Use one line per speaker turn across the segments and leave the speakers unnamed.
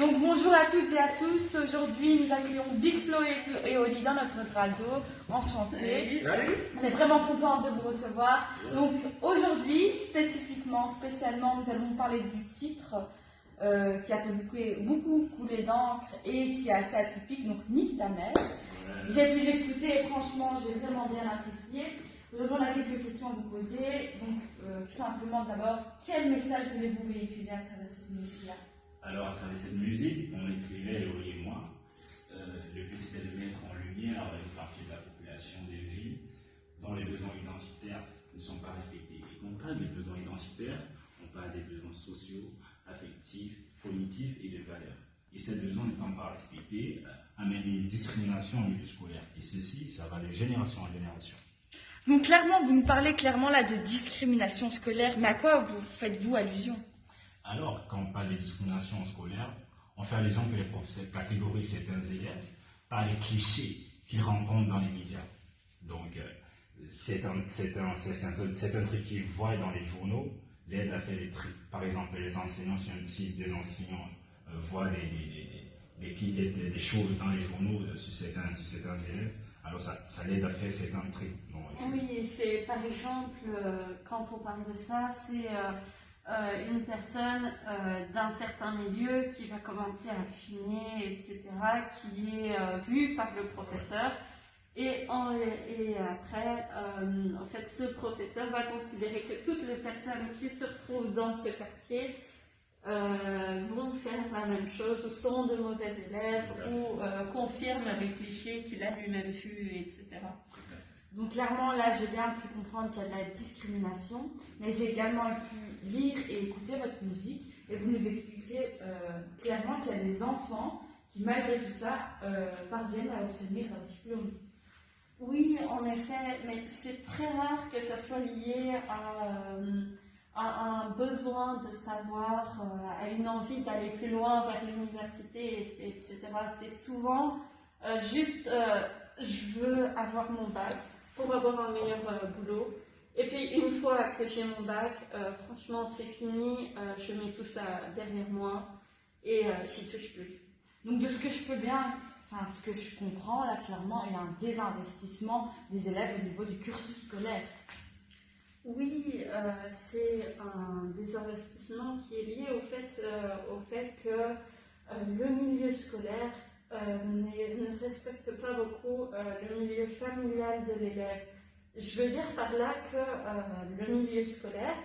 Donc bonjour à toutes et à tous. Aujourd'hui, nous accueillons Big Flo et Oli dans notre grado. Enchantés. On est vraiment contents de vous recevoir. Donc aujourd'hui, spécialement, nous allons parler du titre qui a fait beaucoup couler d'encre et qui est assez atypique. Donc Nique ta mère. J'ai pu l'écouter et franchement, j'ai vraiment bien apprécié. Aujourd'hui, on a quelques questions à vous poser. Donc tout simplement, d'abord, quel message voulez-vous véhiculer à travers cette musique-là?
Alors, à travers cette musique, on écrivait, Oli et moi, le but c'était de mettre en lumière une partie de la population des villes dont les besoins identitaires ne sont pas respectés. Et quand on parle des besoins identitaires, on parle des besoins sociaux, affectifs, cognitifs et de valeurs. Et ces besoins n'étant pas respectés amènent une discrimination au milieu scolaire. Et ceci, ça va de génération en génération.
Donc clairement, vous nous parlez clairement là de discrimination scolaire, mais à quoi vous faites-vous allusion?
Alors, quand on parle de discrimination scolaire, on fait allusion que les professeurs catégorisent certains élèves par les clichés qu'ils rencontrent dans les médias. Donc, c'est un truc qu'ils voient dans les journaux, l'aide à faire des trucs. Par exemple, les enseignants, si des enseignants voient des choses dans les journaux sur certains élèves, alors ça l'aide à faire certains trucs.
Oui, c'est par exemple, quand on parle de ça, c'est une personne d'un certain milieu qui va commencer à fumer, etc., qui est vue par le professeur. Et après, en fait, ce professeur va considérer que toutes les personnes qui se retrouvent dans ce quartier vont faire la même chose, ou sont de mauvais élèves, ou confirment les clichés qu'il a lui-même vus, etc.
Donc clairement, là, j'ai bien pu comprendre qu'il y a de la discrimination, mais j'ai également pu lire et écouter votre musique, et vous nous expliquez clairement qu'il y a des enfants qui, malgré tout ça, parviennent à obtenir leur diplôme.
Oui, en effet, mais c'est très rare que ça soit lié à un besoin de savoir, à une envie d'aller plus loin vers l'université, etc. C'est souvent juste, je veux avoir mon bac pour avoir un meilleur boulot. Et puis une fois que j'ai mon bac, franchement c'est fini, je mets tout ça derrière moi et j'y touche plus.
Donc de ce que je comprends là clairement, il y a un désinvestissement des élèves au niveau du cursus scolaire.
Oui, c'est un désinvestissement qui est lié au fait que le milieu scolaire ne respecte pas beaucoup le milieu familial de l'élève. Je veux dire par là que le milieu scolaire,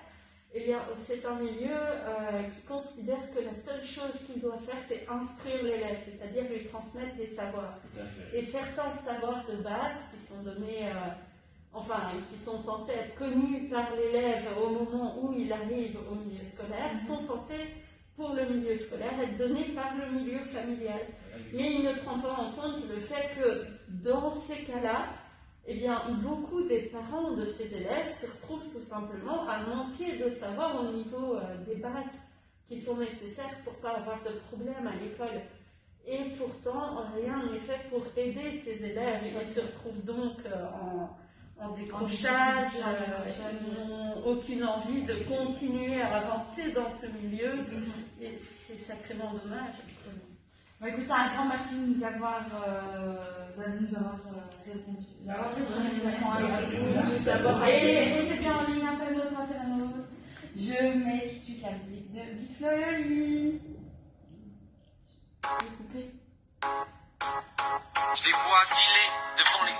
c'est un milieu qui considère que la seule chose qu'il doit faire, c'est instruire l'élève, c'est-à-dire lui transmettre des savoirs. Et certains savoirs de base qui sont donnés, qui sont censés être connus par l'élève au moment où il arrive au milieu scolaire, sont censés, pour le milieu scolaire, être donnés par le milieu familial. Mais il ne prend pas en compte le fait que dans ces cas-là, beaucoup des parents de ces élèves se retrouvent tout simplement à manquer de savoir au niveau des bases qui sont nécessaires pour ne pas avoir de problème à l'école. Et pourtant, rien n'est fait pour aider ces élèves. Ils se retrouvent donc en décrochage, n'ont aucune envie de continuer à avancer dans ce milieu. Et c'est sacrément dommage.
Bon, écoutez, un grand merci de nous avoir répondu. Et restez bien en ligne, internaute. Je mets tout de suite la musique de Big Flo et Oli.
Je les vois dealer devant les